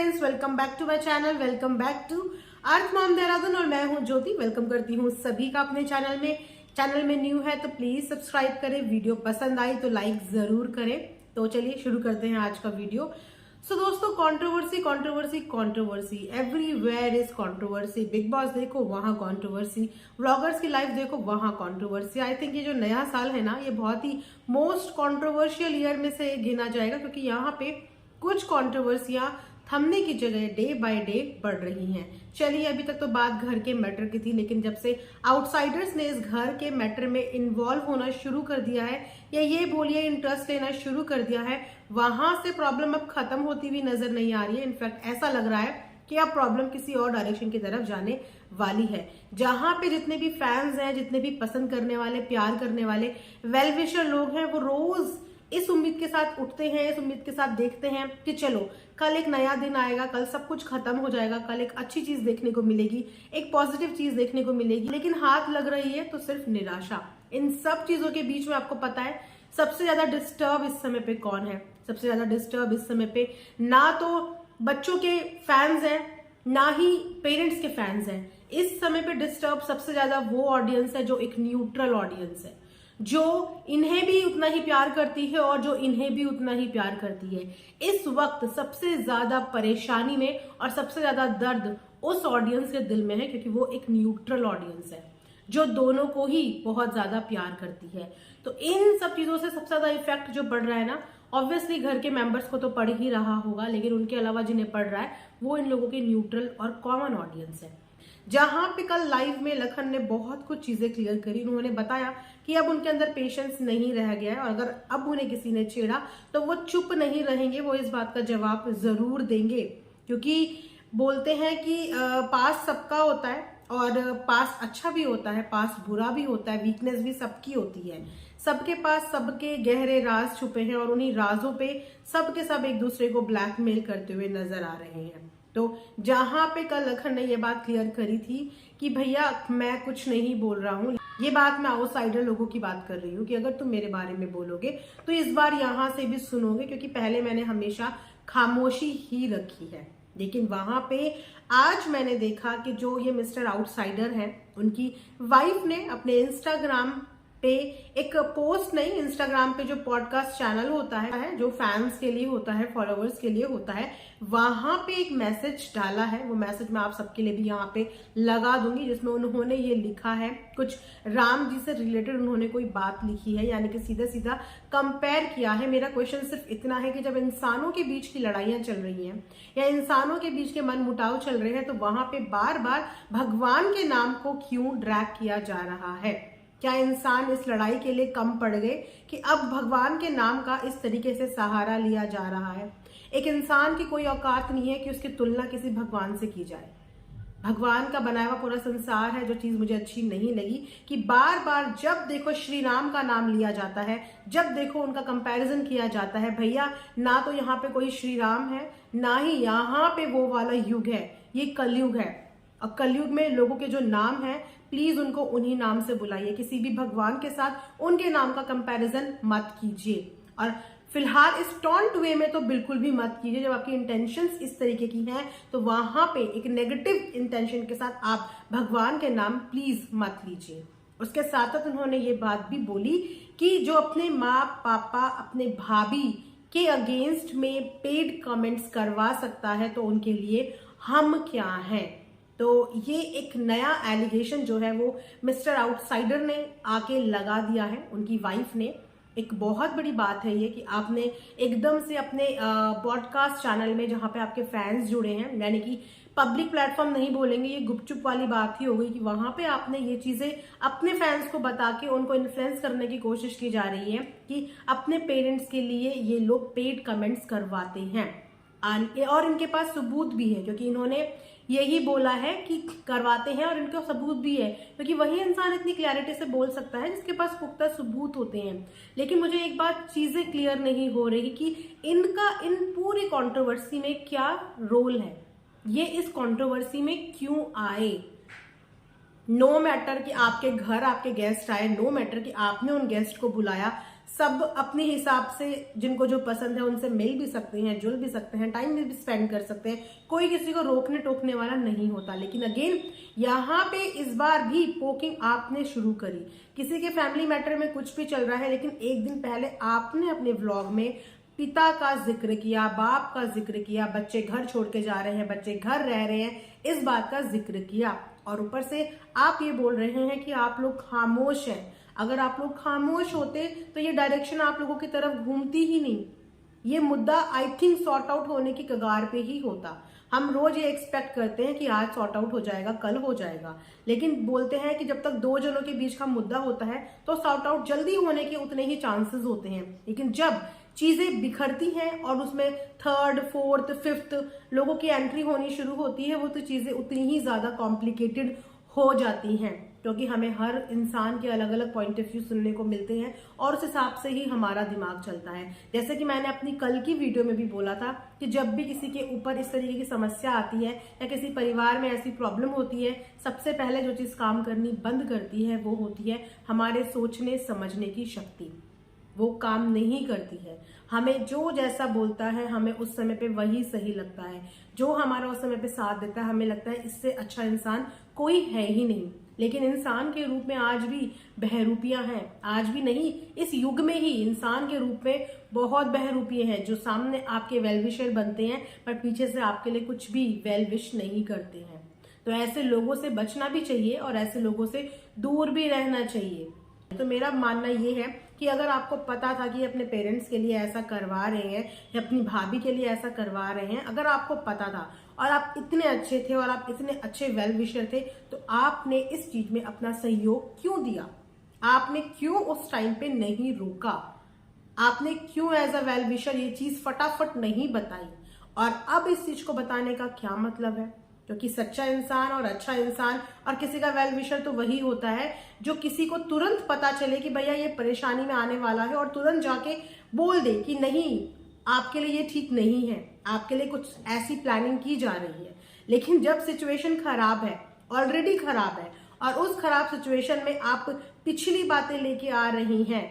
Friends, welcome back to my channel. Welcome back to Earth Mom Dehradun और मैं हूं ज्योति। Welcome करती हूं सभी का अपने चैनल में न्यू है तो प्लीज सब्सक्राइब करें। वीडियो पसंद आई तो लाइक जरूर करें। तो चलिए शुरू करते हैं आज का वीडियो। सो दोस्तों, controversy controversy controversy, everywhere is controversy. Big boss देखो वहां कंट्रोवर्सी, व्लॉगर्स की लाइफ देखो वहां कंट्रोवर्सी। आई थिंक ये जो नया साल है ना, ये बहुत ही मोस्ट कंट्रोवर्शियल ईयर में से गिना जाएगा, क्योंकि यहाँ पे कुछ कंट्रोवर्सियां थमने की जगह डे बाय डे बढ़ रही हैं। चलिए, अभी तक तो बात घर के मैटर की थी, लेकिन जब से आउटसाइडर्स ने इस घर के मैटर में इन्वॉल्व होना शुरू कर दिया है, या ये बोलिए इंटरेस्ट लेना शुरू कर दिया है, वहां से प्रॉब्लम अब खत्म होती हुई नजर नहीं आ रही है। इनफैक्ट ऐसा लग रहा है कि अब प्रॉब्लम किसी और डायरेक्शन की तरफ जाने वाली है, जहां पे जितने भी फैंस हैं, जितने भी पसंद करने वाले, प्यार करने वाले वेल विशर लोग हैं, वो रोज इस उम्मीद के साथ उठते हैं, इस उम्मीद के साथ देखते हैं कि चलो कल एक नया दिन आएगा, कल सब कुछ खत्म हो जाएगा, कल एक अच्छी चीज देखने को मिलेगी, एक पॉजिटिव चीज देखने को मिलेगी। लेकिन हाथ लग रही है तो सिर्फ निराशा। इन सब चीजों के बीच में आपको पता है सबसे ज्यादा डिस्टर्ब इस समय पे कौन है? सबसे ज्यादा डिस्टर्ब इस समय पे ना तो बच्चों के फैंस हैं, ना ही पेरेंट्स के फैंस हैं। इस समय पे डिस्टर्ब सबसे ज्यादा वो ऑडियंस है जो एक न्यूट्रल ऑडियंस है, जो इन्हें भी उतना ही प्यार करती है और जो इन्हें भी उतना ही प्यार करती है। इस वक्त सबसे ज्यादा परेशानी में और सबसे ज्यादा दर्द उस ऑडियंस के दिल में है, क्योंकि वो एक न्यूट्रल ऑडियंस है जो दोनों को ही बहुत ज्यादा प्यार करती है। तो इन सब चीजों से सबसे ज्यादा इफेक्ट जो पड़ रहा है ना, ऑब्वियसली घर के मेंबर्स को तो पड़ ही रहा होगा, लेकिन उनके अलावा जिन्हें पड़ रहा है वो इन लोगों के न्यूट्रल और कॉमन ऑडियंस है। जहां पे कल लाइव में लखन ने बहुत कुछ चीजें क्लियर करी। उन्होंने बताया कि अब उनके अंदर पेशेंस नहीं रह गया है, और अगर अब उन्हें किसी ने छेड़ा तो वो चुप नहीं रहेंगे, वो इस बात का जवाब जरूर देंगे। क्योंकि बोलते हैं कि पास सबका होता है, और पास अच्छा भी होता है, पास बुरा भी होता है, वीकनेस भी सबकी होती है। सबके पास सबके गहरे राज छुपे हैं, और उन्हीं राजों पे सबके सब एक दूसरे को ब्लैकमेल करते हुए नजर आ रहे हैं। तो जहां पे कल लखन ने ये बात क्लियर करी थी कि भैया मैं कुछ नहीं बोल रहा हूँ, ये बात मैं आउटसाइडर लोगों की बात कर रही हूँ कि अगर तुम मेरे बारे में बोलोगे तो इस बार यहां से भी सुनोगे, क्योंकि पहले मैंने हमेशा खामोशी ही रखी है। लेकिन वहां पे आज मैंने देखा कि जो ये मिस्टर आउटसाइडर हैं, उनकी वाइफ ने अपने इंस्टाग्राम पे एक पोस्ट, नहीं, इंस्टाग्राम पे जो पॉडकास्ट चैनल होता है, जो फैंस के लिए होता है, फॉलोअर्स के लिए होता है, वहां पे एक मैसेज डाला है। वो मैसेज मैं आप सबके लिए भी यहाँ पे लगा दूंगी, जिसमें उन्होंने ये लिखा है, कुछ राम जी से रिलेटेड उन्होंने कोई बात लिखी है, यानी कि सीधा सीधा कंपेयर किया है। मेरा क्वेश्चन सिर्फ इतना है कि जब इंसानों के बीच की लड़ाइयां चल रही हैं या इंसानों के बीच के मन मुटाव चल रहे हैं, तो वहां पे बार बार भगवान के नाम को क्यों ड्रैग किया जा रहा है? क्या इंसान इस लड़ाई के लिए कम पड़ गए कि अब भगवान के नाम का इस तरीके से सहारा लिया जा रहा है? एक इंसान की कोई औकात नहीं है कि उसकी तुलना किसी भगवान से की जाए। भगवान का बनाया हुआ पूरा संसार है। जो चीज मुझे अच्छी नहीं लगी कि बार बार जब देखो श्री राम का नाम लिया जाता है, जब देखो उनका कंपैरिजन किया जाता है। भैया, ना तो यहाँ पे कोई श्री राम है, ना ही यहाँ पे वो वाला युग है, ये कलयुग है। और कलयुग में लोगों के जो नाम है, प्लीज उनको उन्हीं नाम से बुलाइए। किसी भी भगवान के साथ उनके नाम का कंपैरिजन मत कीजिए, और फिलहाल इस टॉन्ट वे में तो बिल्कुल भी मत कीजिए। जब आपकी इंटेंशंस इस तरीके की हैं, तो वहां पे एक नेगेटिव इंटेंशन के साथ आप भगवान के नाम प्लीज मत लीजिए। उसके साथ साथ उन्होंने ये बात भी बोली कि जो अपने माँ पापा, अपने भाभी के अगेंस्ट में पेड कमेंट्स करवा सकता है, तो उनके लिए हम क्या हैं? तो ये एक नया एलिगेशन जो है वो मिस्टर आउटसाइडर ने आके लगा दिया है उनकी वाइफ ने। एक बहुत बड़ी बात है ये कि आपने एकदम से अपने पॉडकास्ट चैनल में, जहां पे आपके फैंस जुड़े हैं, यानी कि पब्लिक प्लेटफॉर्म नहीं बोलेंगे, ये गुपचुप वाली बात ही हो गई, कि वहां पे आपने ये चीजें अपने फैंस को बता के उनको इन्फ्लुएंस करने की कोशिश की जा रही है कि अपने पेरेंट्स के लिए ये लोग पेड कमेंट्स करवाते हैं। और इनके पास सबूत भी है, क्योंकि इन्होंने यही बोला है कि करवाते हैं, और इनका सबूत भी है, क्योंकि वही इंसान इतनी क्लैरिटी से बोल सकता है जिसके पास पुख्ता सबूत होते हैं। लेकिन मुझे एक बात चीजें क्लियर नहीं हो रही कि इनका इन पूरी कंट्रोवर्सी में क्या रोल है, ये इस कंट्रोवर्सी में क्यों आए। नो मैटर कि आपके घर आपके गेस्ट आए, नो मैटर कि आपने उन गेस्ट को बुलाया, सब अपने हिसाब से जिनको जो पसंद है उनसे मिल भी सकते हैं, जुल भी सकते हैं, टाइम भी स्पेंड कर सकते हैं, कोई किसी को रोकने टोकने वाला नहीं होता। लेकिन अगेन यहाँ पे इस बार भी पोकिंग आपने शुरू करी, किसी के फैमिली मैटर में कुछ भी चल रहा है, लेकिन एक दिन पहले आपने अपने व्लॉग में पिता का जिक्र किया, बाप का जिक्र किया, बच्चे घर छोड़ के जा रहे हैं, बच्चे घर रह रहे हैं, इस बात का जिक्र किया। और ऊपर से आप ये बोल रहे हैं कि आप लोग खामोश हैं। अगर आप लोग खामोश होते तो ये डायरेक्शन आप लोगों की तरफ घूमती ही नहीं, ये मुद्दा आई थिंक सॉर्ट आउट होने की कगार पे ही होता। हम रोज ये एक्सपेक्ट करते हैं कि आज सॉर्ट आउट हो जाएगा, कल हो जाएगा, लेकिन बोलते हैं कि जब तक दो जनों के बीच का मुद्दा होता है तो सॉर्ट आउट जल्दी होने के उतने ही चांसेस होते हैं। लेकिन जब चीजें बिखरती हैं और उसमें थर्ड, फोर्थ, फिफ्थ लोगों की एंट्री होनी शुरू होती है, वो तो चीजें उतनी ही ज्यादा कॉम्प्लिकेटेड हो जाती हैं, क्योंकि हमें हर इंसान के अलग अलग पॉइंट ऑफ व्यू सुनने को मिलते हैं और उस हिसाब से ही हमारा दिमाग चलता है। जैसे कि मैंने अपनी कल की वीडियो में भी बोला था कि जब भी किसी के ऊपर इस तरीके की समस्या आती है या किसी परिवार में ऐसी प्रॉब्लम होती है, सबसे पहले जो चीज काम करनी बंद करती है वो होती है हमारे सोचने समझने की शक्ति। वो काम नहीं करती है। हमें जो जैसा बोलता है हमें उस समय पे वही सही लगता है, जो हमारा उस समय पे साथ देता है हमें लगता है इससे अच्छा इंसान कोई है ही नहीं। लेकिन इंसान के रूप में आज भी बहरूपियां हैं, आज भी नहीं, इस युग में ही इंसान के रूप में बहुत बहरूपिये हैं जो सामने आपके वेलविशर बनते हैं पर पीछे से आपके लिए कुछ भी वेलविश नहीं करते हैं। तो ऐसे लोगों से बचना भी चाहिए और ऐसे लोगों से दूर भी रहना चाहिए। तो मेरा मानना ये है कि अगर आपको पता था कि अपने पेरेंट्स के लिए ऐसा करवा रहे हैं या अपनी भाभी के लिए ऐसा करवा रहे हैं, अगर आपको पता था और आप इतने अच्छे थे और आप इतने अच्छे वेल विशर थे, तो आपने इस चीज में अपना सहयोग क्यों दिया? आपने क्यों उस टाइम पे नहीं रोका? आपने क्यों एज अ वेल विशर ये चीज फटाफट नहीं बताई? और अब इस चीज को बताने का क्या मतलब है? क्योंकि सच्चा इंसान और अच्छा इंसान और किसी का वेल विशर तो वही होता है जो किसी को तुरंत पता चले कि भैया ये परेशानी में आने वाला है और तुरंत जाके बोल दे कि नहीं, आपके लिए ये ठीक नहीं है, आपके लिए कुछ ऐसी प्लानिंग की जा रही है। लेकिन जब सिचुएशन खराब है, ऑलरेडी खराब है, और उस खराब सिचुएशन में आप पिछली बातें लेके आ रही हैं,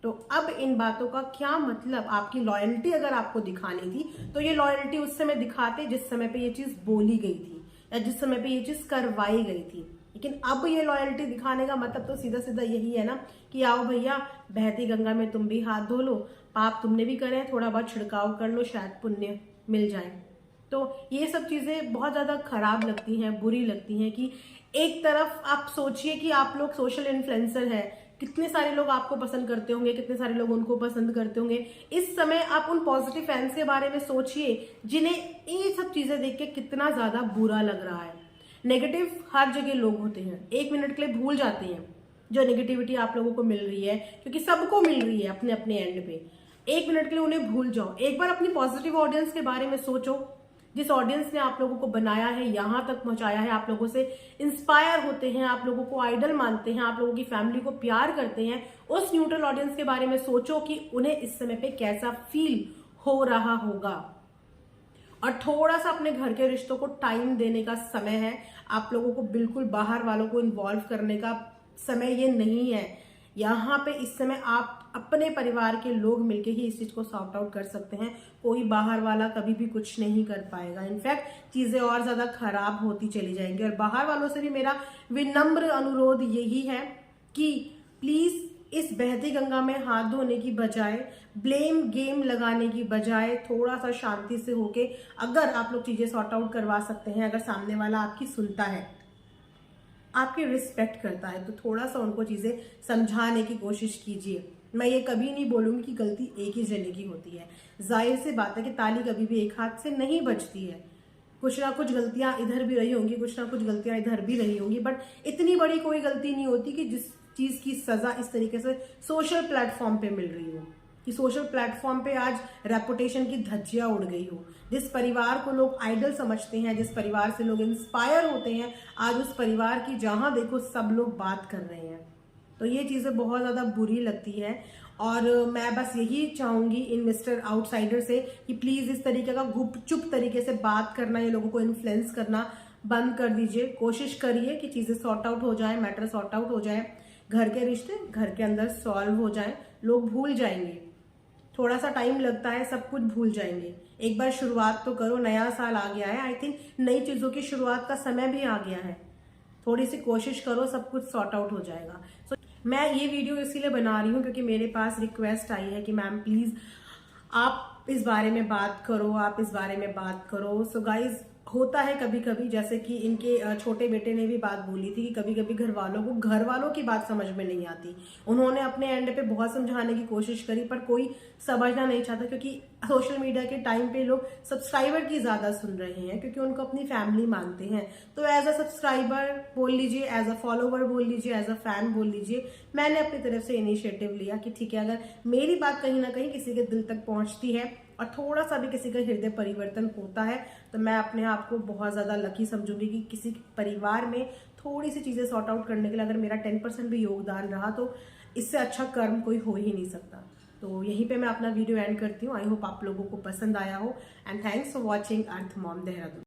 तो अब इन बातों का क्या मतलब? आपकी लॉयल्टी अगर आपको दिखानी थी तो ये लॉयल्टी उस समय दिखाते जिस समय पे ये चीज बोली गई थी या जिस समय पे ये चीज करवाई गई थी। लेकिन अब ये लॉयल्टी दिखाने का मतलब तो सीधा सीधा यही है ना कि आओ भैया बहती गंगा में तुम भी हाथ धो लो, पाप तुमने भी करे, थोड़ा बहुत छिड़काव कर लो, शायद पुण्य मिल जाए। तो ये सब चीजें बहुत ज्यादा खराब लगती हैं, बुरी लगती हैं कि एक तरफ आप सोचिए कि आप लोग सोशल इन्फ्लुएंसर है, कितने सारे लोग आपको पसंद करते होंगे, कितने सारे लोग उनको पसंद करते होंगे। इस समय आप उन पॉजिटिव फैंस के बारे में सोचिए जिन्हें ये सब चीजें देख के कितना ज्यादा बुरा लग रहा है। नेगेटिव हर जगह लोग होते हैं, एक मिनट के लिए भूल जाते हैं जो नेगेटिविटी आप लोगों को मिल रही है, क्योंकि सबको मिल रही है अपने अपने एंड पे। एक मिनट के लिए उन्हें भूल जाओ, एक बार अपनी पॉजिटिव ऑडियंस के बारे में सोचो, जिस ऑडियंस ने आप लोगों को बनाया है, यहां तक पहुंचाया है, आप लोगों से इंस्पायर होते हैं, आप लोगों को आइडल मानते हैं, आप लोगों की फैमिली को प्यार करते हैं, उस न्यूट्रल ऑडियंस के बारे में सोचो कि उन्हें इस समय पे कैसा फील हो रहा होगा। और थोड़ा सा अपने घर के रिश्तों को टाइम देने का समय है। आप लोगों को बिल्कुल बाहर वालों को इन्वॉल्व करने का समय ये नहीं है। यहाँ पे इस समय आप अपने परिवार के लोग मिलके ही इस चीज को सॉर्ट आउट कर सकते हैं। कोई बाहर वाला कभी भी कुछ नहीं कर पाएगा। इनफैक्ट चीजें और ज्यादा खराब होती चली जाएंगी। और बाहर वालों से भी मेरा विनम्र अनुरोध यही है कि प्लीज इस बहती गंगा में हाथ धोने की बजाय, ब्लेम गेम लगाने की बजाय, थोड़ा सा शांति से होके अगर आप लोग चीजें सॉर्ट आउट करवा सकते हैं, अगर सामने वाला आपकी सुनता है, आपकी रिस्पेक्ट करता है, तो थोड़ा सा उनको चीजें समझाने की कोशिश कीजिए। मैं ये कभी नहीं बोलूंगी कि गलती एक ही जने की होती है। जाहिर सी बात है कि ताली कभी भी एक हाथ से नहीं बजती है। कुछ ना कुछ गलतियां इधर भी रही होंगी, कुछ ना कुछ गलतियां इधर भी रही होंगी, बट इतनी बड़ी कोई गलती नहीं होती कि जिस चीज की सजा इस तरीके से सोशल प्लेटफॉर्म पे मिल रही हो, कि सोशल प्लेटफॉर्म पे आज रेपुटेशन की धज्जियां उड़ गई हो। जिस परिवार को लोग आइडल समझते हैं, जिस परिवार से लोग इंस्पायर होते हैं, आज उस परिवार की जहां देखो सब लोग बात कर रहे हैं। तो ये चीजें बहुत ज्यादा बुरी लगती है। और मैं बस यही चाहूंगी इन मिस्टर आउटसाइडर से कि प्लीज इस तरीके का गुपचुप तरीके से बात करना, ये लोगों को इन्फ्लुएंस करना बंद कर दीजिए। कोशिश करिए कि चीजें सॉर्ट आउट हो जाए, मैटर सॉर्ट आउट हो जाए, घर के रिश्ते घर के अंदर सॉल्व हो जाए, लोग भूल जाएंगे, थोड़ा सा टाइम लगता है, सब कुछ भूल जाएंगे। एक बार शुरुआत तो करो, नया साल आ गया है, आई थिंक नई चीजों की शुरुआत का समय भी आ गया है। थोड़ी सी कोशिश करो, सब कुछ सॉर्ट आउट हो जाएगा। सो मैं ये वीडियो इसीलिए बना रही हूँ क्योंकि मेरे पास रिक्वेस्ट आई है कि मैम प्लीज आप इस बारे में बात करो, आप इस बारे में बात करो। सो गाइज, होता है कभी कभी, जैसे कि इनके छोटे बेटे ने भी बात बोली थी कि कभी कभी घर वालों की बात समझ में नहीं आती। उन्होंने अपने एंड पे बहुत समझाने की कोशिश करी पर कोई समझना नहीं चाहता, क्योंकि सोशल मीडिया के टाइम पे लोग सब्सक्राइबर की ज्यादा सुन रहे हैं क्योंकि उनको अपनी फैमिली मानते हैं। तो एज अ सब्सक्राइबर बोल लीजिए, एज अ फॉलोवर बोल लीजिए, एज अ फैन बोल लीजिए, मैंने अपनी तरफ से इनिशिएटिव लिया कि ठीक है, अगर मेरी बात कहीं ना कहीं किसी के दिल तक पहुंचती है और थोड़ा सा भी किसी का हृदय परिवर्तन होता है तो मैं अपने आप को बहुत ज्यादा लकी समझूंगी कि किसी परिवार में थोड़ी सी चीजें सॉर्ट आउट करने के लिए अगर मेरा 10% भी योगदान रहा तो इससे अच्छा कर्म कोई हो ही नहीं सकता। तो यहीं पे मैं अपना वीडियो एंड करती हूँ। आई होप आप लोगों को पसंद आया हो and thanks for watching earth Mom Dehradun.